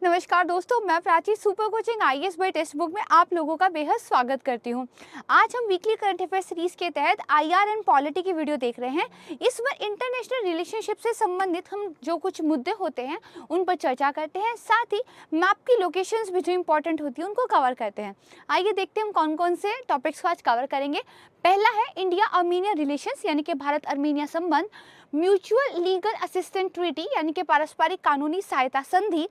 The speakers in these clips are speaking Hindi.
नमस्कार दोस्तों, मैं Prachi super coaching IAS by textbook में आप लोगों का बेहद स्वागत करती हूं। आज हम वीकली करंट अफेयर सीरीज के तहत आईआर एंड पॉलिटी की वीडियो देख रहे हैं। इसमें इंटरनेशनल रिलेशनशिप से संबंधित हम जो कुछ मुद्दे होते हैं उन पर चर्चा करते हैं, साथ ही मैप की लोकेशंस भी जो इंपॉर्टेंट होती है उनको कवर करते हैं। आइए देखते हैं हम कौन कौन से टॉपिक्स को आज कवर करेंगे। पहला है इंडिया अर्मीनिया रिलेशंस यानी कि भारत अर्मीनिया संबंध, म्यूचुअल लीगल असिस्टेंट ट्रीटी यानी कि पारस्परिक कानूनी सहायता संधि,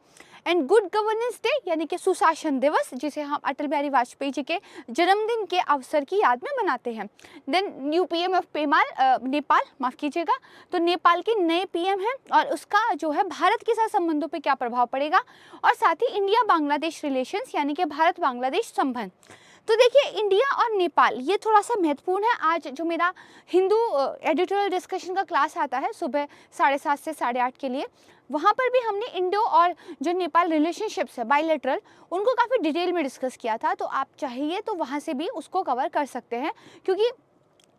एंड गुड गवर्नेंस डे यानी कि सुशासन दिवस, जिसे हम अटल बिहारी वाजपेयी जी के जन्मदिन के अवसर की याद में मनाते हैं। Then new PM of Nepal, माफ़ कीजिएगा, तो नेपाल के नए पीएम हैं और उसका जो है भारत के साथ संबंधों पे क्या प्रभाव पड़ेगा, और साथ ही इंडिया बांग्लादेश रिलेशंस यानी कि भारत बांग्लादेश संबंध। तो देखिए, इंडिया और नेपाल ये थोड़ा सा महत्वपूर्ण है। आज जो मेरा हिंदू एडिटोरियल डिस्कशन का क्लास आता है सुबह 7:30 से 8:30 के लिए, वहाँ पर भी हमने इंडो और जो नेपाल रिलेशनशिप्स है बायलैटरल, उनको काफ़ी डिटेल में डिस्कस किया था। तो आप चाहिए तो वहाँ से भी उसको कवर कर सकते हैं, क्योंकि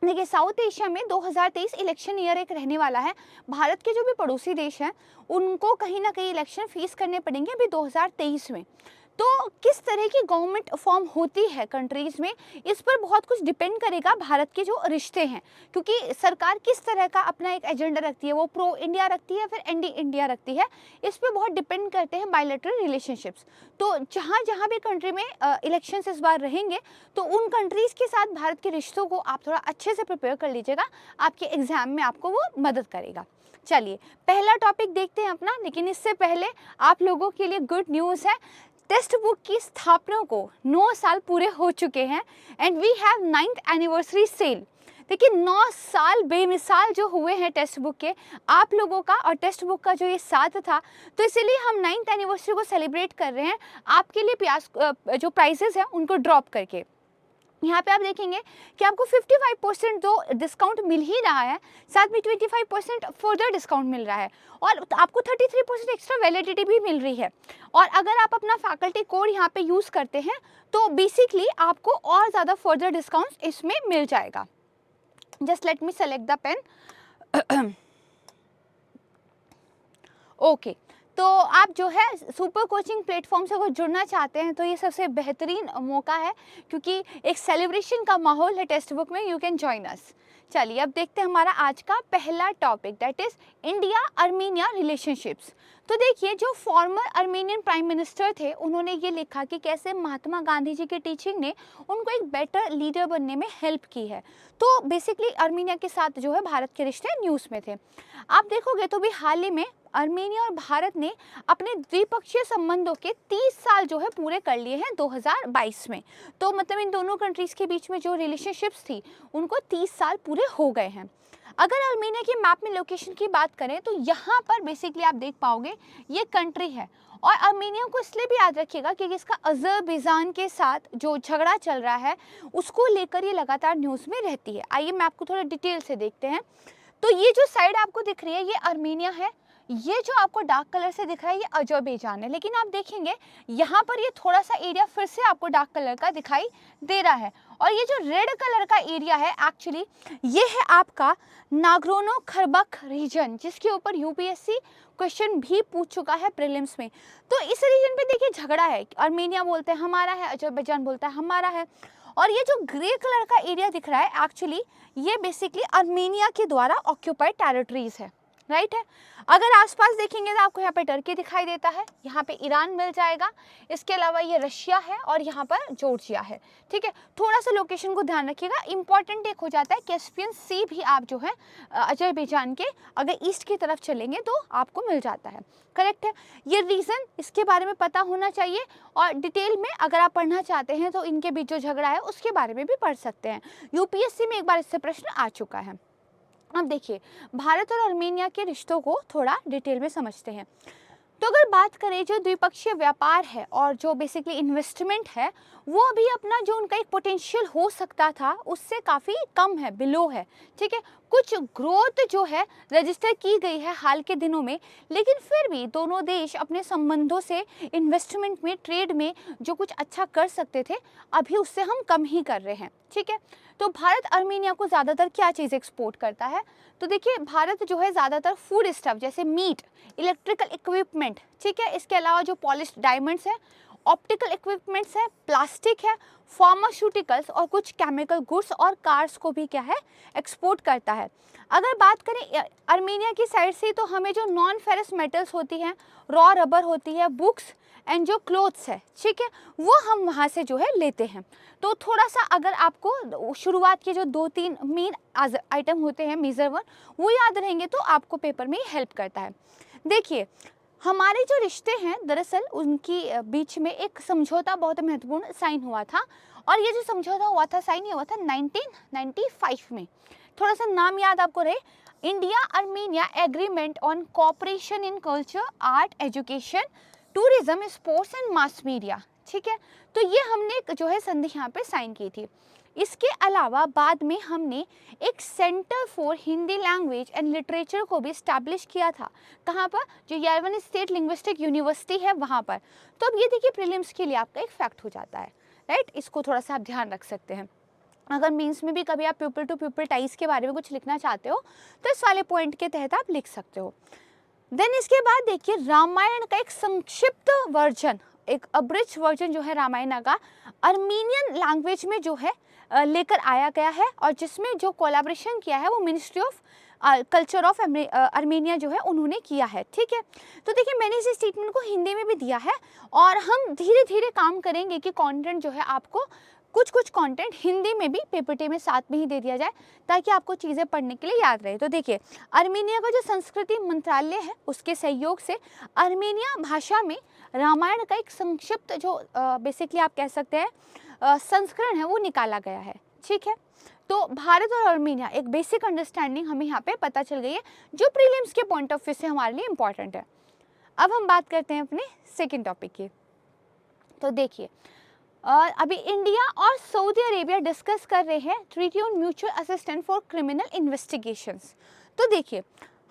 देखिए साउथ एशिया में 2023 इलेक्शन ईयर एक रहने वाला है। भारत के जो भी पड़ोसी देश हैं उनको कहीं ना कहीं इलेक्शन फेस करने पड़ेंगे अभी 2023 में। तो किस तरह की गवर्नमेंट फॉर्म होती है कंट्रीज़ में, इस पर बहुत कुछ डिपेंड करेगा भारत के जो रिश्ते हैं, क्योंकि सरकार किस तरह का अपना एक एजेंडा रखती है, वो प्रो इंडिया रखती है फिर एंटी इंडिया रखती है, इस पर बहुत डिपेंड करते हैं बायलैटरल रिलेशनशिप्स। तो जहाँ जहाँ भी कंट्री में इलेक्शंस इस बार रहेंगे तो उन कंट्रीज़ के साथ भारत के रिश्तों को आप थोड़ा अच्छे से प्रिपेयर कर लीजिएगा, आपके एग्जाम में आपको वो मदद करेगा। चलिए पहला टॉपिक देखते हैं अपना, लेकिन इससे पहले आप लोगों के लिए गुड न्यूज़ है। टेक्स्ट बुक की स्थापना को 9 साल पूरे हो चुके हैं and we have 9th anniversary sale. देखिए 9 साल बेमिसाल जो हुए हैं टेक्स्ट बुक के, आप लोगों का और टेक्स्ट बुक का जो ये साथ था, तो इसीलिए हम 9th एनिवर्सरी को सेलिब्रेट कर रहे हैं आपके लिए जो प्राइसेस हैं उनको ड्रॉप करके। यहाँ पे आप देखेंगे कि आपको 55% तो डिस्काउंट मिल ही रहा है, साथ में 25% फर्दर डिस्काउंट मिल रहा है, और आपको 33% एक्स्ट्रा वैलिडिटी भी मिल रही है। और अगर आप अपना फैकल्टी कोड यहाँ पे यूज़ करते हैं तो बेसिकली आपको और ज़्यादा फर्दर डिस्काउंट इसमें मिल जाएगा। Just let me select the pen. Okay, तो आप जो है सुपर कोचिंग प्लेटफॉर्म से अगर जुड़ना चाहते हैं तो ये सबसे बेहतरीन मौका है, क्योंकि एक सेलिब्रेशन का माहौल है टेक्स्ट बुक में। You can join us. चलिए अब देखते हैं हमारा आज का पहला topic, that is India Armenia relationships. तो देखिए, जो फॉर्मर अर्मेनियन प्राइम मिनिस्टर थे उन्होंने ये लिखा कि कैसे महात्मा गांधी जी की टीचिंग ने उनको एक बेटर लीडर बनने में हेल्प की है। तो बेसिकली अर्मीनिया के साथ जो है भारत के रिश्ते न्यूज़ में थे। आप देखोगे तो भी हाल ही में अर्मेनिया और भारत ने अपने द्विपक्षीय संबंधों के 30 साल जो है पूरे कर लिए हैं 2022 में। तो मतलब इन दोनों कंट्रीज़ के बीच में जो रिलेशनशिप्स थी उनको 30 साल पूरे हो गए हैं। अगर अर्मेनिया की मैप में लोकेशन की बात करें तो यहाँ पर बेसिकली आप देख पाओगे ये कंट्री है, और अर्मेनिया को इसलिए भी याद रखिएगा क्योंकि इसका अज़रबैजान के साथ जो झगड़ा चल रहा है उसको लेकर ये लगातार न्यूज़ में रहती है। आइए मैं आपको थोड़ा डिटेल से देखते हैं। तो ये जो साइड आपको दिख रही है ये अर्मेनिया है, ये जो आपको डार्क कलर से दिख रहा है ये अज़रबैजान है। लेकिन आप देखेंगे यहाँ पर ये थोड़ा सा एरिया फिर से आपको डार्क कलर का दिखाई दे रहा है, और ये जो रेड कलर का एरिया है एक्चुअली ये है आपका नागोर्नो कराबाख रीजन, जिसके ऊपर यूपीएससी क्वेश्चन भी पूछ चुका है प्रीलिम्स में। तो इस रीजन पे देखिए झगड़ा है, अर्मेनिया बोलते हैं हमारा है, अज़रबैजान बोलता है हमारा है। और ये जो ग्रे कलर का एरिया दिख रहा है एक्चुअली ये बेसिकली अर्मेनिया के द्वारा ऑक्यूपाइड टेरिटरीज है, राइट है। अगर आसपास देखेंगे तो आपको यहाँ पे टर्की दिखाई देता है, यहाँ पे ईरान मिल जाएगा, इसके अलावा ये रशिया है और यहाँ पर जॉर्जिया है। ठीक है, थोड़ा सा लोकेशन को ध्यान रखिएगा। इंपॉर्टेंट एक हो जाता है कैस्पियन सी भी आप जो है अज़रबैजान के अगर ईस्ट की तरफ चलेंगे तो आपको मिल जाता है, करेक्ट है। ये रीज़न इसके बारे में पता होना चाहिए, और डिटेल में अगर आप पढ़ना चाहते हैं तो इनके बीच जो झगड़ा है उसके बारे में भी पढ़ सकते हैं। यूपीएससी में एक बार इससे प्रश्न आ चुका है। अब देखिए भारत और अर्मेनिया के रिश्तों को थोड़ा डिटेल में समझते हैं। तो अगर बात करें जो द्विपक्षीय व्यापार है और जो बेसिकली इन्वेस्टमेंट है, वो अभी अपना जो उनका एक पोटेंशियल हो सकता था उससे काफ़ी कम है, बिलो है। ठीक है, कुछ ग्रोथ जो है रजिस्टर की गई है हाल के दिनों में, लेकिन फिर भी दोनों देश अपने संबंधों से इन्वेस्टमेंट में, ट्रेड में जो कुछ अच्छा कर सकते थे अभी उससे हम कम ही कर रहे हैं। ठीक है, तो भारत अर्मेनिया को ज़्यादातर क्या चीज़ एक्सपोर्ट करता है, तो देखिए भारत जो है ज़्यादातर फूड स्टफ जैसे मीट, इलेक्ट्रिकल इक्विपमेंट, ठीक है, इसके अलावा जो पॉलिश्ड डायमंड्स है, ऑप्टिकल इक्विपमेंट्स है, प्लास्टिक है, फार्मास्यूटिकल्स और कुछ केमिकल गुड्स और कार्स को भी क्या है एक्सपोर्ट करता है। अगर बात करें आर्मेनिया की साइड से तो हमें जो नॉन फेरस मेटल्स होती हैं, रॉ रबर होती है, बुक्स एंड जो क्लोथ्स है, ठीक है, वो हम वहाँ से जो है लेते हैं। तो थोड़ा सा अगर आपको शुरुआत के जो 2-3 मेन आइटम होते हैं मेजर वन वो याद रहेंगे तो आपको पेपर में हेल्प करता है। देखिए हमारे जो रिश्ते हैं दरअसल उनकी बीच में एक समझौता बहुत महत्वपूर्ण साइन हुआ था, और ये जो समझौता हुआ था साइन ये हुआ था 1995 में। थोड़ा सा नाम याद आपको रहे, India Armenia agreement on cooperation in culture, art, education, tourism, sports and mass media, ठीक है। तो ये हमने जो है संधि यहाँ पे साइन की थी। इसके अलावा बाद में हमने एक centre for Hindi language and literature को भी इस्टेब्लिश किया था। कहाँ पर? जो यरवन स्टेट लिंग्विस्टिक यूनिवर्सिटी है वहाँ पर। तो अब ये देखिए प्रीलिम्स के लिए आपका एक फैक्ट हो जाता है, राइट। इसको थोड़ा सा आप ध्यान रख सकते हैं। अगर मेंस में भी कभी आप पीपल टू पीपल टाइज के बारे में कुछ लिखना चाहते हो तो इस वाले पॉइंट के तहत आप लिख सकते हो। देन इसके बाद देखिए रामायण का एक संक्षिप्त वर्जन, एक अब्रिज वर्जन जो है रामायण का आर्मेनियन लैंग्वेज में जो है लेकर आया गया है, और जिसमें जो कोलैबोरेशन किया है वो ministry of culture of Armenia जो है उन्होंने किया है, ठीक है। तो देखिए मैंने इस स्टेटमेंट को हिंदी में भी दिया है, और हम धीरे धीरे काम करेंगे कि कंटेंट जो है आपको कुछ कंटेंट हिंदी में भी पेपर टे में साथ में ही दे दिया जाए ताकि आपको चीज़ें पढ़ने के लिए याद रहे। तो देखिए आर्मेनिया का जो संस्कृति मंत्रालय है उसके सहयोग से आर्मेनिया भाषा में रामायण का एक संक्षिप्त जो बेसिकली आप कह सकते हैं संस्करण है वो निकाला गया है, ठीक है। तो भारत और आर्मेनिया एक बेसिक अंडरस्टैंडिंग हमें यहाँ पे पता चल गई है जो प्रीलिम्स के पॉइंट ऑफ व्यू से हमारे लिए इम्पॉर्टेंट है। अब हम बात करते हैं अपने सेकेंड टॉपिक की। तो देखिए अभी इंडिया और सऊदी अरेबिया डिस्कस कर रहे हैं treaty on mutual assistance for criminal investigations. तो देखिए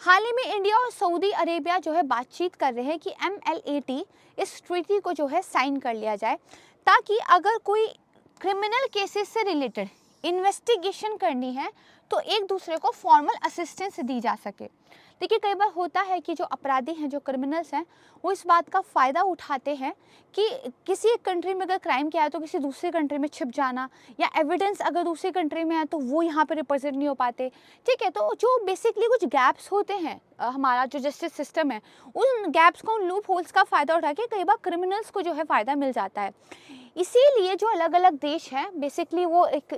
हाल ही में इंडिया और सऊदी अरेबिया जो है बातचीत कर रहे हैं कि MLAT इस ट्रीटी को जो है साइन कर लिया जाए ताकि अगर कोई क्रिमिनल केसेस से रिलेटेड इन्वेस्टिगेशन करनी है तो एक दूसरे को फॉर्मल असिस्टेंस दी जा सके। देखिए कई बार होता है कि जो अपराधी हैं, जो क्रिमिनल्स हैं, वो इस बात का फ़ायदा उठाते हैं कि किसी एक कंट्री में अगर क्राइम किया है तो किसी दूसरे कंट्री में छिप जाना, या एविडेंस अगर दूसरी कंट्री में है तो वो यहाँ पे रिप्रेजेंट नहीं हो पाते, ठीक है। तो जो बेसिकली कुछ गैप्स होते हैं हमारा जो जस्टिस सिस्टम है, उन गैप्स को, उन लूप होल्स का फ़ायदा उठा के कई बार क्रिमिनल्स को जो है फ़ायदा मिल जाता है। इसीलिए जो अलग अलग देश हैं बेसिकली वो एक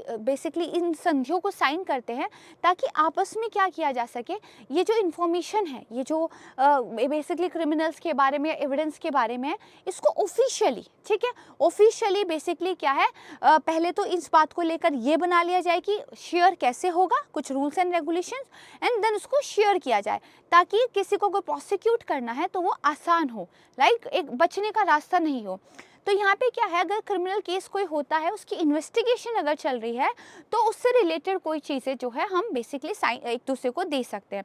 इन संधियों को साइन करते हैं ताकि आपस में क्या किया जा सके, ये जो इन्फॉर्मेशन है, ये जो बेसिकली क्रिमिनल्स के बारे में, एविडेंस के बारे में है, इसको ऑफिशियली, ठीक है, ऑफिशियली बेसिकली क्या है पहले तो इस बात को लेकर ये बना लिया जाए कि शेयर कैसे होगा, कुछ rules and regulations, and then उसको शेयर किया जाए ताकि किसी को कोई प्रोसिक्यूट करना है तो वो आसान हो, लाइक एक बचने का रास्ता नहीं हो। तो यहाँ पे क्या है, अगर क्रिमिनल केस कोई होता है, उसकी इन्वेस्टिगेशन अगर चल रही है तो उससे रिलेटेड कोई चीज़ें जो है हम बेसिकली साइन एक दूसरे को दे सकते हैं।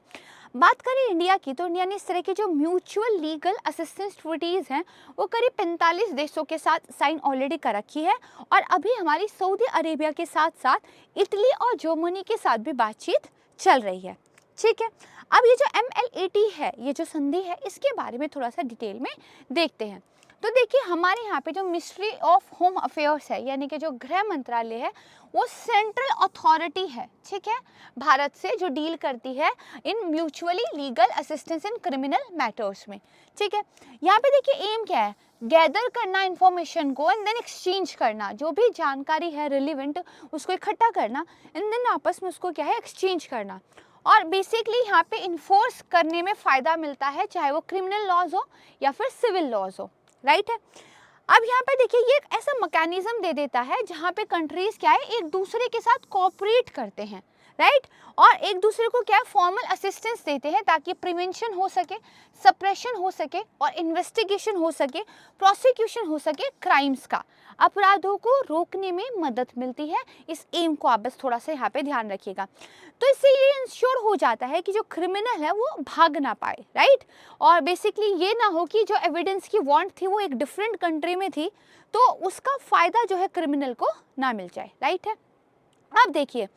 बात करें इंडिया की तो इंडिया ने इस तरह की जो म्यूचुअल लीगल असिस्टेंस ट्रीटीज़ हैं वो करीब 45 देशों के साथ साइन ऑलरेडी कर रखी है, और अभी हमारी सऊदी अरेबिया के साथ साथ इटली और जर्मनी के साथ भी बातचीत चल रही है, ठीक है। अब ये जो MLAT है, ये जो संधि है, इसके बारे में थोड़ा सा डिटेल में देखते हैं। तो देखिए हमारे यहाँ पे जो मिनिस्ट्री ऑफ होम अफेयर्स है, यानी कि जो गृह मंत्रालय है, वो सेंट्रल अथॉरिटी है, ठीक है, भारत से जो डील करती है in mutually legal assistance in criminal matters में, ठीक है। यहाँ पे देखिए एम क्या है, गैदर करना इंफॉर्मेशन को एंड देन एक्सचेंज करना, जो भी जानकारी है रिलेवेंट उसको इकट्ठा करना एंड देन आपस में उसको क्या है एक्सचेंज करना, और बेसिकली यहाँ पे इन्फोर्स करने में फ़ायदा मिलता है, चाहे वो क्रिमिनल लॉज हो या फिर सिविल लॉज हो, राइट है। अब यहाँ पे देखिए ये एक ऐसा मैकेनिज्म दे देता है जहाँ पे कंट्रीज क्या है एक दूसरे के साथ कोऑपरेट करते हैं, राइट, और एक दूसरे को क्या फॉर्मल असिस्टेंस देते हैं ताकि प्रिवेंशन हो सके, सप्रेशन हो सके और इन्वेस्टिगेशन हो सके, प्रोसिक्यूशन हो सके क्राइम्स का, अपराधों को रोकने में मदद मिलती है। इस एम को आप बस थोड़ा सा यहाँ पे ध्यान रखिएगा। तो इससे ये इंश्योर हो जाता है कि जो क्रिमिनल है वो भाग ना पाए, राइट, और बेसिकली ये ना हो कि जो एविडेंस की वांट थी वो एक डिफरेंट कंट्री में थी तो उसका फ़ायदा जो है क्रिमिनल को ना मिल जाए, राइट है। अब देखिए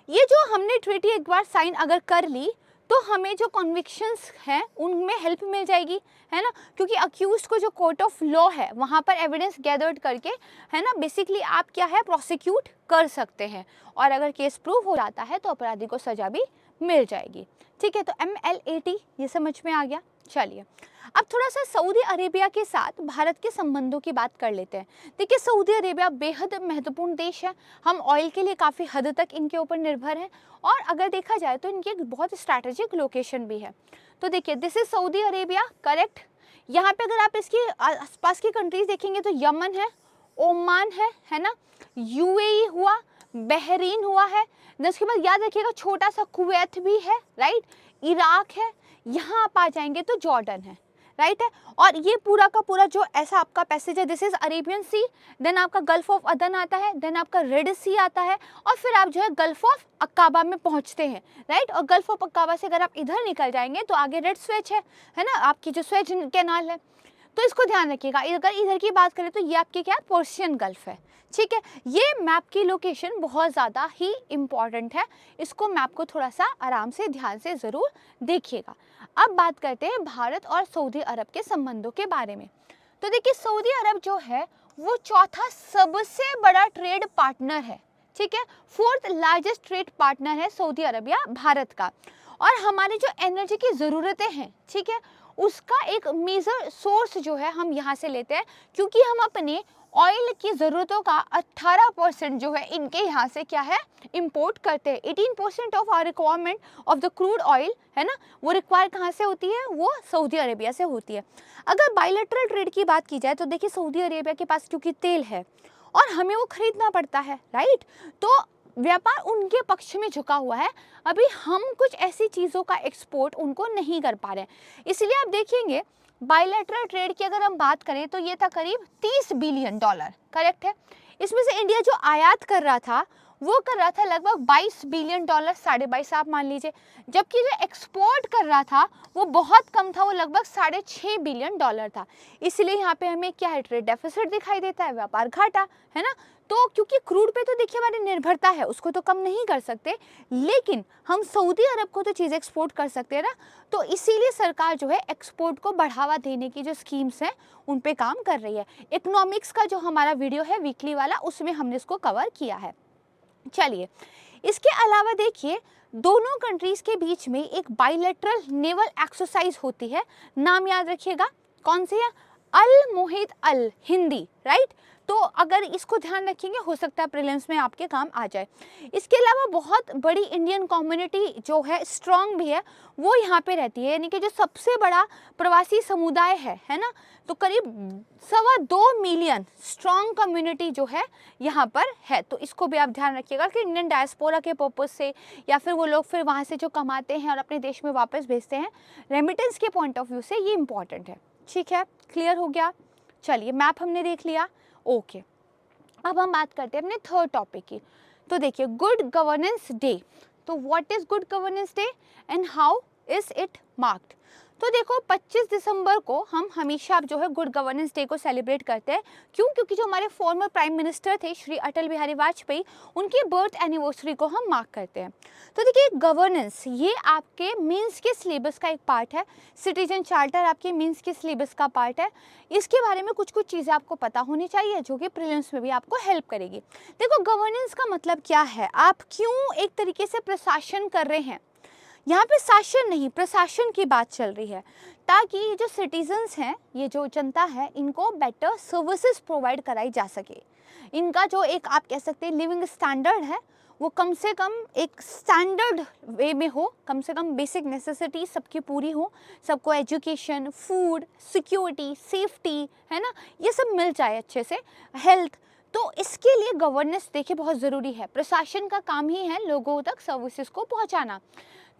ये जो हमने ट्रीटी एक बार साइन अगर कर ली तो हमें जो कन्विक्शंस हैं उनमें हेल्प मिल जाएगी, है ना, क्योंकि अक्यूज को जो कोर्ट ऑफ लॉ है वहाँ पर एविडेंस गैदर्ड करके, है ना, बेसिकली आप क्या है प्रोसिक्यूट कर सकते हैं, और अगर केस प्रूव हो जाता है तो अपराधी को सजा भी मिल जाएगी। ठीक है, तो MLAT ये समझ में आ गया। चलिए अब थोड़ा सा सऊदी अरेबिया के साथ भारत के संबंधों की बात कर लेते हैं। देखिए सऊदी अरेबिया बेहद महत्वपूर्ण देश है, हम ऑयल के लिए काफ़ी हद तक इनके ऊपर निर्भर हैं, और अगर देखा जाए तो इनकी एक बहुत स्ट्रैटेजिक लोकेशन भी है। तो देखिए this is Saudi Arabia, correct. यहाँ पे अगर आप इसकी आसपास की कंट्रीज देखेंगे तो यमन है, ओमान है ना, UAE हुआ, बहरीन हुआ है, उसके बाद याद रखिएगा छोटा सा कुवैत भी है, राइट, इराक है, यहाँ आप आ जाएंगे तो जॉर्डन है, राइट है। और ये पूरा का पूरा जो ऐसा आपका पैसेज है, this is Arabian Sea, then आपका गल्फ ऑफ अदन आता है, देन आपका रेड सी आता है, और फिर आप जो है गल्फ ऑफ अक्काबा में पहुंचते हैं, राइट। और गल्फ ऑफ अक्काबा से अगर आप इधर निकल जाएंगे तो आगे रेड स्वेच है ना, आपकी जो स्वेच कैनाल है, तो इसको ध्यान रखिएगा। अगर इधर की बात करें तो ये आपकी क्या पर्शियन गल्फ है, ठीक है। ये मैप की लोकेशन बहुत ज़्यादा ही इम्पॉर्टेंट है, इसको मैप को थोड़ा सा आराम से ध्यान से ज़रूर देखिएगा। अब बात करते हैं भारत और सऊदी अरब के संबंधों के बारे में। तो देखिए सऊदी अरब जो है वो चौथा सबसे बड़ा ट्रेड पार्टनर है, ठीक है, 4th लार्जेस्ट ट्रेड पार्टनर है सऊदी अरबिया भारत का। और हमारी जो एनर्जी की ज़रूरतें हैं, ठीक है, उसका एक मेजर सोर्स जो है हम यहाँ से लेते हैं, क्योंकि हम अपने ऑयल की ज़रूरतों का 18% जो है इनके यहाँ से क्या है इंपोर्ट करते हैं। 18% of our requirement of the crude oil, है ना, वो रिक्वायर कहाँ से होती है, वो सऊदी अरेबिया से होती है। अगर बायलैटरल ट्रेड की बात की जाए तो देखिए सऊदी अरेबिया के पास क्योंकि तेल है और हमें वो खरीदना पड़ता है, राइट, तो व्यापार उनके पक्ष में झुका हुआ है। अभी हम कुछ ऐसी चीज़ों का एक्सपोर्ट उनको नहीं कर पा रहे हैं, इसलिए आप देखेंगे बायलैटरल ट्रेड की अगर हम बात करें तो ये था करीब $30 बिलियन, करेक्ट है। इसमें से इंडिया जो आयात कर रहा था वो कर रहा था लगभग $22 बिलियन, 22.5 आप मान लीजिए, जबकि जो एक्सपोर्ट कर रहा था वो बहुत कम था, वो लगभग $6.5 बिलियन था। इसलिए यहाँ पे हमें क्या है, ट्रेड डेफिसिट दिखाई देता है, व्यापार घाटा, है ना। तो क्योंकि क्रूड पे तो देखिए हमारी निर्भरता है, उसको तो कम नहीं कर सकते, लेकिन हम सऊदी अरब को तो चीज़ एक्सपोर्ट कर सकते हैं ना, तो इसीलिए सरकार जो है एक्सपोर्ट को बढ़ावा देने की जो स्कीम्स हैं उन पे काम कर रही है। इकोनॉमिक्स का जो हमारा वीडियो है वीकली वाला, उसमें हमने इसको कवर किया है। चलिए इसके अलावा देखिए दोनों कंट्रीज के बीच में एक बायलैटरल नेवल एक्सरसाइज होती है, नाम याद रखिएगा, कौन सी है, अल मोहित अल हिंदी, राइट। तो अगर इसको ध्यान रखेंगे हो सकता है प्रीलिम्स में आपके काम आ जाए। इसके अलावा बहुत बड़ी इंडियन कम्युनिटी जो है स्ट्रांग भी है, वो यहाँ पे रहती है, यानी कि जो सबसे बड़ा प्रवासी समुदाय है ना, तो करीब 2.25 मिलियन स्ट्रांग कम्युनिटी जो है यहाँ पर है। तो इसको भी आप ध्यान रखिएगा कि इंडियन डायस्पोरा के पर्पज़ से या फिर वो लोग फिर वहाँ से जो कमाते हैं और अपने देश में वापस भेजते हैं, रेमिटेंस के पॉइंट ऑफ व्यू से ये इंपॉर्टेंट है, ठीक है, क्लियर हो गया। चलिए मैप हमने देख लिया, ओके। अब हम बात करते हैं अपने थर्ड टॉपिक की। तो देखिए गुड गवर्नेंस डे, तो what is good governance day and how is it marked. तो देखो 25 दिसंबर को हम हमेशा जो है गुड गवर्नेंस डे को सेलिब्रेट करते हैं, क्यों, क्योंकि जो हमारे फॉर्मर प्राइम मिनिस्टर थे श्री अटल बिहारी वाजपेयी, उनकी बर्थ एनिवर्सरी को हम मार्क करते हैं। तो देखिए गवर्नेंस ये आपके मेंस के सिलेबस का एक पार्ट है, सिटीजन चार्टर आपके मेंस के सिलेबस का पार्ट है। इसके बारे में कुछ चीज़ें आपको पता होनी चाहिए जो कि प्रीलिम्स में भी आपको हेल्प करेगी। देखो गवर्नेंस का मतलब क्या है, आप क्यों एक तरीके से प्रशासन कर रहे हैं, यहाँ पे शासन नहीं प्रशासन की बात चल रही है, ताकि ये जो सिटीजन्स हैं, ये जो जनता है, इनको बेटर सर्विसेज प्रोवाइड कराई जा सके। इनका जो एक आप कह सकते हैं लिविंग स्टैंडर्ड है वो कम से कम एक स्टैंडर्ड वे में हो, कम से कम बेसिक नेसेसिटी सबकी पूरी हो, सबको एजुकेशन, फूड, सिक्योरिटी, सेफ्टी, है ना, ये सब मिल जाए अच्छे से, हेल्थ। तो इसके लिए गवर्नेंस देखिए बहुत ज़रूरी है, प्रशासन का काम ही है लोगों तक सर्विसेज को पहुंचाना।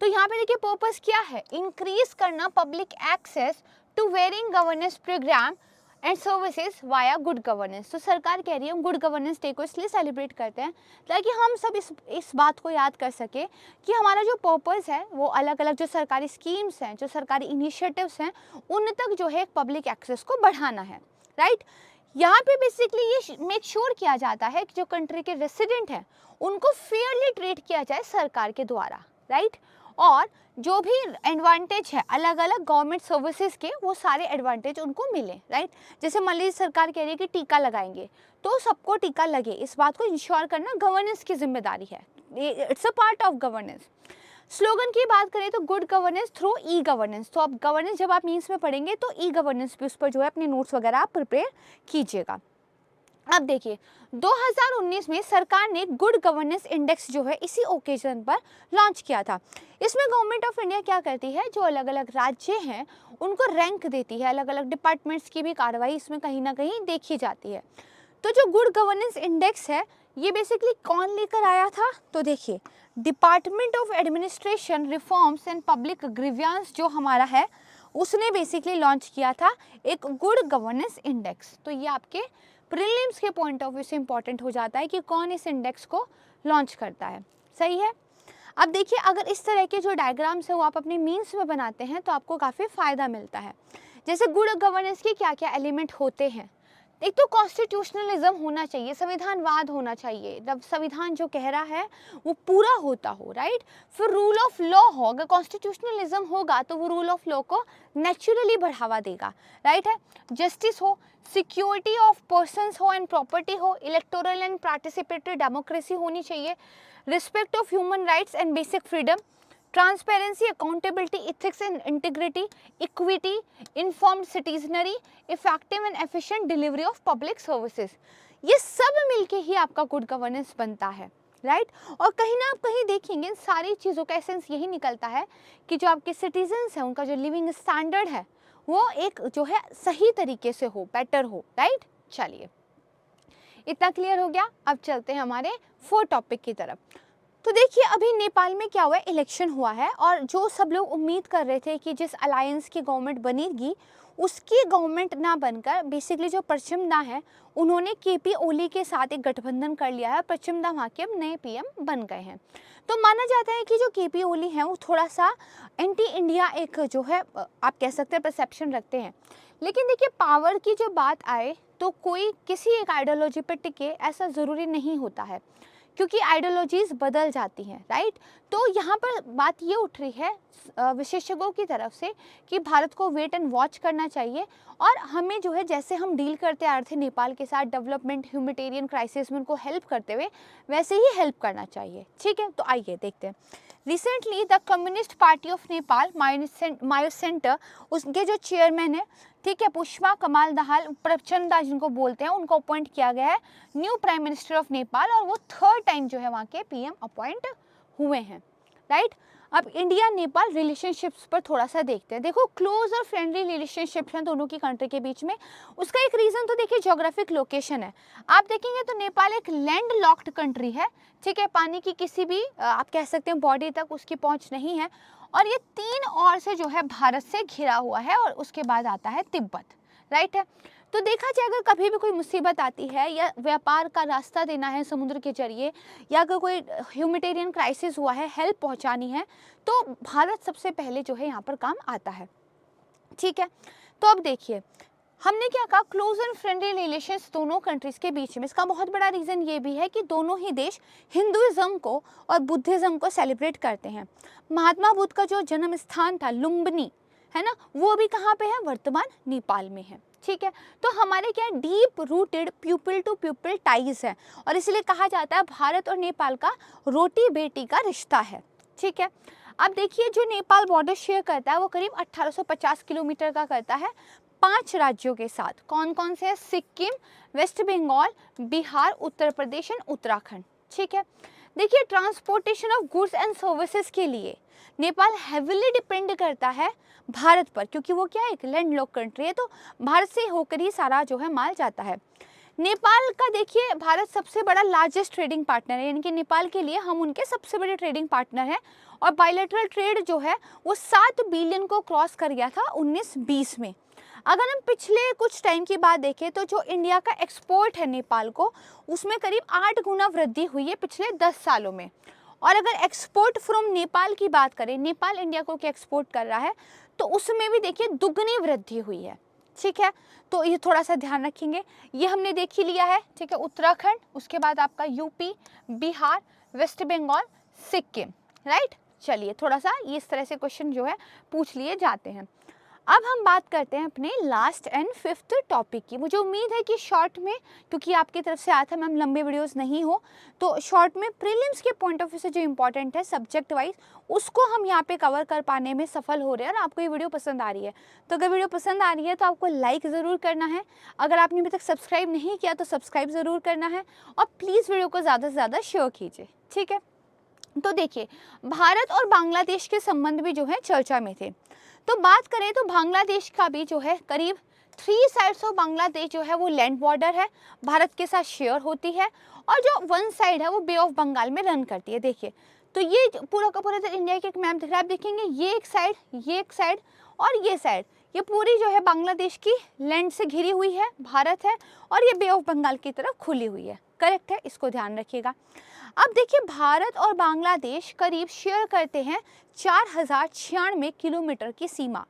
तो यहाँ पे देखिए पर्पस क्या है, इंक्रीज करना public access to varying governance programme and services via good governance. तो सरकार कह रही है हम गुड गवर्नेंस डे को इसलिए सेलिब्रेट करते हैं ताकि हम सब इस बात को याद कर सके कि हमारा जो पर्पस है वो अलग अलग जो सरकारी स्कीम्स हैं, जो सरकारी इनिशिएटिव्स हैं, उन तक जो है पब्लिक एक्सेस को बढ़ाना है, राइट। यहाँ पे बेसिकली ये मेक श्योर किया जाता है कि जो कंट्री के रेसिडेंट हैं उनको फेयरली ट्रीट किया जाए सरकार के द्वारा, राइट। और जो भी एडवांटेज है अलग अलग गवर्नमेंट सर्विसेज के, वो सारे एडवांटेज उनको मिले, राइट। जैसे मान लीजिए सरकार कह रही है कि टीका लगाएंगे, तो सबको टीका लगे, इस बात को इंश्योर करना गवर्नेंस की जिम्मेदारी है, it's a part of governance. Slogan की बात करें तो good governance through e governance, तो अब गवर्नेंस जब आप मीन्स में पढ़ेंगे तो ई गवर्नेंस भी उस पर जो है अपने नोट्स वगैरह आप प्रिपेयर कीजिएगा। अब देखिए 2019 में सरकार ने गुड गवर्नेंस इंडेक्स जो है इसी ओकेजन पर लॉन्च किया था। इसमें गवर्नमेंट ऑफ इंडिया क्या करती है, जो अलग अलग राज्य हैं उनको रैंक देती है, अलग अलग डिपार्टमेंट्स की भी कार्रवाई इसमें कहीं ना कहीं देखी जाती है। तो जो गुड गवर्नेंस इंडेक्स है ये बेसिकली कौन लेकर आया था, तो देखिए department of administration reforms and public grievance जो हमारा है उसने बेसिकली लॉन्च किया था एक गुड गवर्नेंस इंडेक्स। तो ये आपके प्रीलिम्स के पॉइंट ऑफ व्यू से इंपॉर्टेंट हो जाता है कि कौन इस इंडेक्स को लॉन्च करता है, सही है। अब देखिए अगर इस तरह के जो डायग्राम्स है वो आप अपने मीन्स में बनाते हैं तो आपको काफ़ी फ़ायदा मिलता है। जैसे गुड गवर्नेंस के क्या क्या एलिमेंट होते हैं, एक तो कॉन्स्टिट्यूशनलिज्म होना चाहिए, संविधानवाद होना चाहिए, जब संविधान जो कह रहा है वो पूरा होता हो, राइट। फिर रूल ऑफ लॉ हो, अगर कॉन्स्टिट्यूशनलिज्म होगा तो वो रूल ऑफ लॉ को नेचुरली बढ़ावा देगा, राइट है। जस्टिस हो, सिक्योरिटी ऑफ पर्सन्स हो एंड प्रॉपर्टी हो, इलेक्टोरल एंड पार्टिसिपेटरी डेमोक्रेसी होनी चाहिए, respect of human rights and basic freedom, transparency, accountability, ethics and integrity, equity, informed citizenry, effective and efficient delivery of public services, ये सब मिलके ही आपका गुड गवर्नेंस बनता है, राइट। और कहीं ना आप कहीं देखेंगे इन सारी चीज़ों का एसेंस यही निकलता है कि जो आपके सिटीजन्स हैं उनका जो लिविंग स्टैंडर्ड है वो एक जो है सही तरीके से हो, बेटर हो, राइट। चलिए इतना क्लियर हो गया, अब चलते हैं हमारे 4 टॉपिक की तरफ। तो देखिए अभी नेपाल में क्या हुआ है, इलेक्शन हुआ है और जो सब लोग उम्मीद कर रहे थे कि जिस अलायंस की गवर्नमेंट बनेगी उसकी गवर्नमेंट ना बनकर बेसिकली जो प्रचंडा है उन्होंने केपी ओली के साथ एक गठबंधन कर लिया है, प्रचंडा वहाँ के नए पीएम बन गए हैं। तो माना जाता है कि जो केपी ओली हैं वो थोड़ा सा एंटी इंडिया एक जो है आप कह सकते हैं परसेप्शन रखते हैं। लेकिन देखिए पावर की जो बात आए तो कोई किसी एक आइडियोलॉजी पर टिके ऐसा ज़रूरी नहीं होता है, क्योंकि आइडियोलॉजीज बदल जाती हैं, राइट। तो यहाँ पर बात ये उठ रही है विशेषज्ञों की तरफ से कि भारत को वेट एंड वॉच करना चाहिए और हमें जो है जैसे हम डील करते आ रहे थे नेपाल के साथ डेवलपमेंट ह्यूमैनिटेरियन क्राइसिस में उनको हेल्प करते हुए वैसे ही हेल्प करना चाहिए, ठीक है। तो आइए देखते हैं। Recently the Communist Party of Nepal मायो सेंटर उसके जो चेयरमैन है, ठीक है, पुष्पा कमाल दहाल प्रचंडा जिनको बोलते हैं, उनको अपॉइंट किया गया है new prime minister of Nepal और वो 3rd टाइम जो है वहाँ के पीएम अपॉइंट हुए हैं, राइट। अब इंडिया नेपाल रिलेशनशिप्स पर थोड़ा सा देखते हैं। देखो क्लोज और फ्रेंडली रिलेशनशिप्स हैं दोनों की कंट्री के बीच में, उसका एक रीज़न तो देखिए ज्योग्राफिक लोकेशन है। आप देखेंगे तो नेपाल एक लैंड लॉक्ड कंट्री है, ठीक है, पानी की किसी भी आप कह सकते हैं बॉडी तक उसकी पहुँच नहीं है और ये 3 ओर से जो है भारत से घिरा हुआ है और उसके बाद आता है तिब्बत, राइट है। तो देखा जाए अगर कभी भी कोई मुसीबत आती है या व्यापार का रास्ता देना है समुद्र के जरिए या अगर कोई ह्यूमैनिटेरियन क्राइसिस हुआ है, हेल्प पहुंचानी है, तो भारत सबसे पहले जो है यहाँ पर काम आता है, ठीक है। तो अब देखिए हमने क्या कहा, क्लोज एंड फ्रेंडली रिलेशंस दोनों कंट्रीज के बीच में। इसका बहुत बड़ा रीज़न ये भी है कि दोनों ही देश हिंदुइज्म को और बुद्धिज़्म को सेलिब्रेट करते हैं। महात्मा बुद्ध का जो जन्म स्थान था लुम्बिनी, है ना, वो अभी कहाँ पे है, वर्तमान नेपाल में है, ठीक है। तो हमारे क्या deep rooted people to people ties है और इसलिए कहा जाता है भारत और नेपाल का रोटी बेटी का रिश्ता है, ठीक है। अब देखिए जो नेपाल बॉर्डर शेयर करता है वो करीब 1850 किलोमीटर का करता है 5 राज्यों के साथ। कौन कौन से हैं, सिक्किम, वेस्ट बंगाल, बिहार, उत्तर प्रदेश एंड उत्तराखंड, ठीक है। देखिए transportation of goods and services के लिए नेपाल हेविली डिपेंड करता है भारत पर, क्योंकि वो क्या है एक लैंड लॉक कंट्री है, तो भारत से होकर ही सारा जो है माल जाता है। नेपाल का देखिए भारत सबसे बड़ा लार्जेस्ट ट्रेडिंग पार्टनर है, यानी कि नेपाल के लिए हम उनके सबसे बड़े ट्रेडिंग पार्टनर हैं और बायलैटरल ट्रेड जो है वो 7 बिलियन को क्रॉस कर गया था 19-20 में। अगर हम पिछले कुछ टाइम की बात देखें तो जो इंडिया का एक्सपोर्ट है नेपाल को उसमें करीब 8 गुना वृद्धि हुई है पिछले 10 सालों में। और अगर एक्सपोर्ट फ्रॉम नेपाल की बात करें, नेपाल इंडिया को क्या एक्सपोर्ट कर रहा है, तो उसमें भी देखिए दुगनी वृद्धि हुई है, ठीक है, तो ये थोड़ा सा ध्यान रखेंगे। ये हमने देख ही लिया है, ठीक है, उत्तराखंड, उसके बाद आपका UP, Bihar, West Bengal, Sikkim, right. चलिए थोड़ा सा इस तरह से क्वेश्चन जो है पूछ लिए जाते हैं। अब हम बात करते हैं अपने लास्ट एंड फिफ्थ टॉपिक की। मुझे उम्मीद है कि शॉर्ट में, क्योंकि आपकी तरफ से आया था मैम लंबे वीडियोस नहीं हो, तो शॉर्ट में प्रीलिम्स के पॉइंट ऑफ व्यू से जो इंपॉर्टेंट है सब्जेक्ट वाइज, उसको हम यहाँ पे कवर कर पाने में सफल हो रहे हैं और आपको ये वीडियो पसंद आ रही है। तो अगर वीडियो पसंद आ रही है तो आपको लाइक ज़रूर करना है, अगर आपने अभी तक सब्सक्राइब नहीं किया तो सब्सक्राइब ज़रूर करना है, और प्लीज़ वीडियो को ज़्यादा से ज़्यादा शेयर कीजिए, ठीक है। तो देखिए, भारत और बांग्लादेश के संबंध भी जो है चर्चा में थे। तो बात करें तो बांग्लादेश का भी जो है करीब 3 साइड्स ऑफ बांग्लादेश जो है वो लैंड बॉर्डर है, भारत के साथ शेयर होती है, और जो वन साइड है वो बे ऑफ बंगाल में रन करती है। देखिए, तो ये पूरा का पूरा इंडिया के एक मैप दिख रहा है, आप देखेंगे ये एक साइड, ये एक साइड और ये साइड, ये पूरी जो है बांग्लादेश की लैंड से घिरी हुई है, भारत है, और ये बे ऑफ बंगाल की तरफ खुली हुई है, करेक्ट है, इसको ध्यान रखिएगा। अब देखिए, भारत और बांग्लादेश करीब शेयर करते हैं 4096 किलोमीटर की सीमा,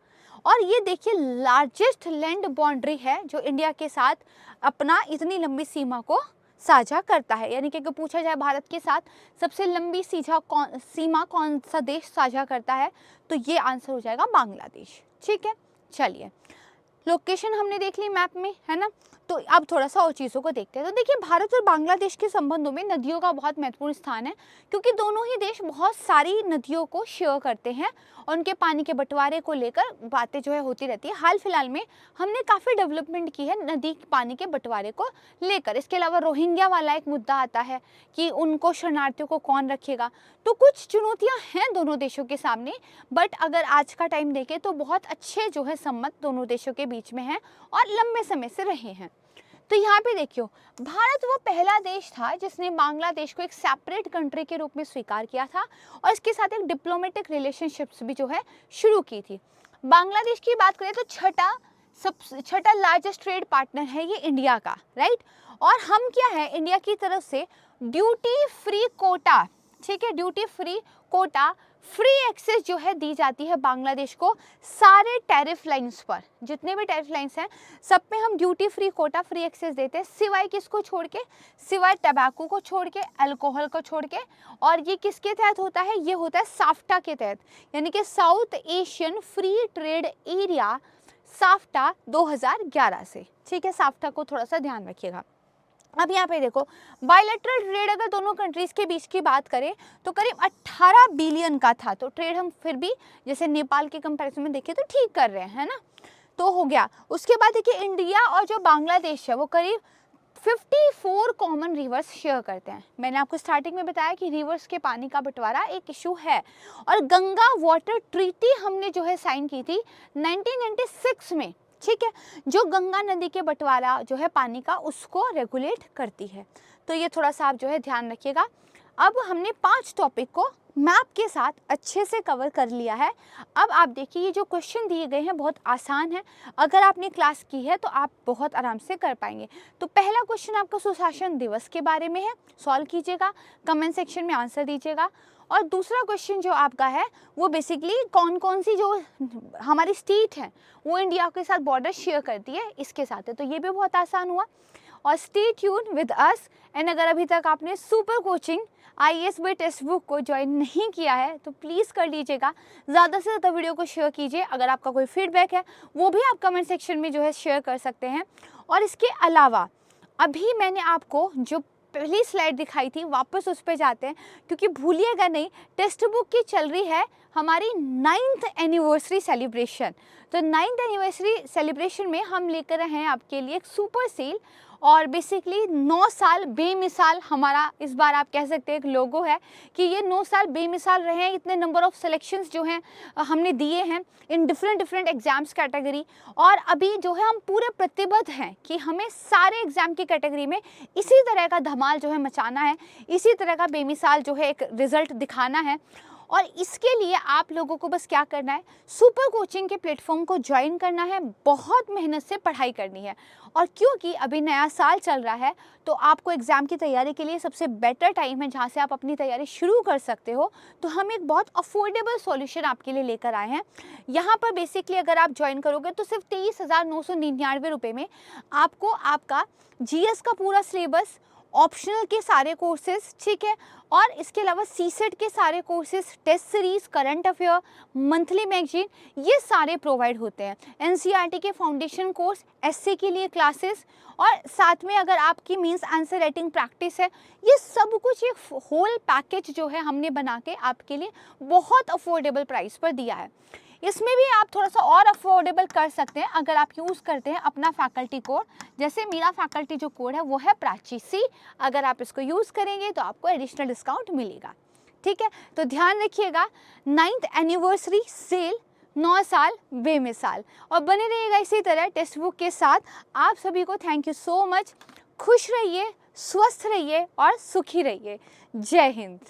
और ये देखिए लार्जेस्ट लैंड बाउंड्री है जो इंडिया के साथ अपना इतनी लंबी सीमा को साझा करता है। यानी कि अगर पूछा जाए भारत के साथ सबसे लंबी सीमा कौन सा देश साझा करता है, तो ये आंसर हो जाएगा बांग्लादेश, ठीक है। चलिए, लोकेशन हमने देख ली मैप में, है ना। तो अब थोड़ा सा और चीज़ों को देखते हैं। तो देखिए, भारत और बांग्लादेश के संबंधों में नदियों का बहुत महत्वपूर्ण स्थान है, क्योंकि दोनों ही देश बहुत सारी नदियों को शेयर करते हैं और उनके पानी के बंटवारे को लेकर बातें जो है होती रहती है। हाल फिलहाल में हमने काफ़ी डेवलपमेंट की है नदी पानी के बंटवारे को लेकर। इसके अलावा रोहिंग्या वाला एक मुद्दा आता है कि उनको शरणार्थियों को कौन रखेगा। तो कुछ चुनौतियाँ हैं दोनों देशों के सामने, बट अगर आज का टाइम देखें तो बहुत अच्छे जो है संबंध दोनों देशों के बीच में हैं और लंबे समय से रहे हैं। तो यहाँ पे देखियो, भारत वो पहला देश था जिसने बांग्लादेश को एक सेपरेट कंट्री के रूप में स्वीकार किया था और इसके साथ एक डिप्लोमेटिक रिलेशनशिप्स भी जो है शुरू की थी। बांग्लादेश की बात करें तो छठा लार्जेस्ट ट्रेड पार्टनर है ये इंडिया का, राइट। और हम क्या है, इंडिया की तरफ से ड्यूटी फ्री कोटा, ठीक है, duty free quota, free access जो है दी जाती है बांग्लादेश को सारे टैरिफ लाइंस पर। जितने भी टैरिफ लाइंस हैं सब पे हम duty free quota, free access देते हैं, सिवाय किसको छोड़ के, सिवाय टबैको को छोड़ के, अल्कोहल को छोड़ के। और ये किसके तहत होता है, ये होता है साफ्टा के तहत, यानी कि south Asian free trade area, SAFTA 2011 से, ठीक है। साफ्टा को थोड़ा सा ध्यान रखिएगा। अब यहाँ पे देखो, बायलैटरल ट्रेड अगर दोनों कंट्रीज़ के बीच की बात करें तो करीब 18 बिलियन का था। तो ट्रेड हम फिर भी जैसे नेपाल के कंपैरिजन में देखें तो ठीक कर रहे हैं, है ना, तो हो गया। उसके बाद देखिए, इंडिया और जो बांग्लादेश है वो करीब 54 कॉमन रिवर्स शेयर करते हैं। मैंने आपको स्टार्टिंग में बताया कि रिवर्स के पानी का बंटवारा एक इशू है, और गंगा वाटर ट्रीटी हमने जो है साइन की थी 1996 में, ठीक है, जो गंगा नदी के बंटवारा जो है पानी का उसको रेगुलेट करती है। तो ये थोड़ा सा आप जो है ध्यान रखिएगा। अब हमने 5 टॉपिक को मैप के साथ अच्छे से कवर कर लिया है। अब आप देखिए, ये जो क्वेश्चन दिए गए हैं बहुत आसान है, अगर आपने क्लास की है तो आप बहुत आराम से कर पाएंगे। तो पहला क्वेश्चन आपका सुशासन दिवस के बारे में है, सॉल्व कीजिएगा, कमेंट सेक्शन में आंसर दीजिएगा। और दूसरा क्वेश्चन जो आपका है वो बेसिकली कौन कौन सी जो हमारी स्टेट है वो इंडिया के साथ बॉर्डर शेयर करती है, इसके साथ है। तो ये भी बहुत आसान हुआ। और stay tune with us, and अगर अभी तक आपने super coaching IAS by textbook को ज्वाइन नहीं किया है तो प्लीज़ कर लीजिएगा। ज़्यादा से ज़्यादा वीडियो को शेयर कीजिए। अगर आपका कोई फीडबैक है वो भी आप कमेंट सेक्शन में जो है शेयर कर सकते हैं। और इसके अलावा अभी मैंने आपको जो पहली स्लाइड दिखाई थी वापस उस पर जाते हैं, क्योंकि भूलिएगा नहीं, टेक्स्ट बुक की चल रही है हमारी 9th एनिवर्सरी सेलिब्रेशन। तो 9th एनिवर्सरी सेलिब्रेशन में हम लेकर आए हैं आपके लिए एक सुपर सेल, और बेसिकली 9 साल बेमिसाल हमारा इस बार आप कह सकते हैं एक लोगो है कि ये 9 साल बेमिसाल रहे हैं। इतने नंबर ऑफ सिलेक्शंस जो हैं हमने दिए हैं इन डिफरेंट एग्जाम्स कैटेगरी, और अभी जो है हम पूरे प्रतिबद्ध हैं कि हमें सारे एग्जाम की कैटेगरी में इसी तरह का धमाल जो है मचाना है, इसी तरह का बेमिसाल जो है एक रिजल्ट दिखाना है। और इसके लिए आप लोगों को बस क्या करना है, सुपर कोचिंग के प्लेटफॉर्म को ज्वाइन करना है, बहुत मेहनत से पढ़ाई करनी है। और क्योंकि अभी नया साल चल रहा है तो आपको एग्ज़ाम की तैयारी के लिए सबसे बेटर टाइम है जहाँ से आप अपनी तैयारी शुरू कर सकते हो। तो हम एक बहुत अफोर्डेबल सॉल्यूशन आपके लिए लेकर आए हैं। यहाँ पर बेसिकली अगर आप ज्वाइन करोगे तो सिर्फ 23,999 रुपये में आपको आपका जीएस का पूरा सिलेबस, ऑप्शनल के सारे कोर्सेज, ठीक है, और इसके अलावा सीसेट के सारे courses, test series, current affair, monthly magazine, ये सारे प्रोवाइड होते हैं। एनसीईआरटी के फाउंडेशन कोर्स, एसए के लिए क्लासेस, और साथ में अगर आपकी मींस आंसर राइटिंग प्रैक्टिस है, ये सब कुछ एक होल पैकेज जो है हमने बना के आपके लिए बहुत अफोर्डेबल प्राइस पर दिया है। इसमें भी आप थोड़ा सा और अफोर्डेबल कर सकते हैं अगर आप यूज़ करते हैं अपना फैकल्टी कोड। जैसे मेरा फैकल्टी जो कोड है वो है प्राची सी, अगर आप इसको यूज़ करेंगे तो आपको एडिशनल डिस्काउंट मिलेगा, ठीक है। तो ध्यान रखिएगा, 9th एनिवर्सरी सेल, 9 साल बेमिसाल, और बने रहिएगा इसी तरह टेक्स्ट बुक के साथ। आप सभी को थैंक यू सो मच। खुश रहिए, स्वस्थ रहिए और सुखी रहिए। जय हिंद।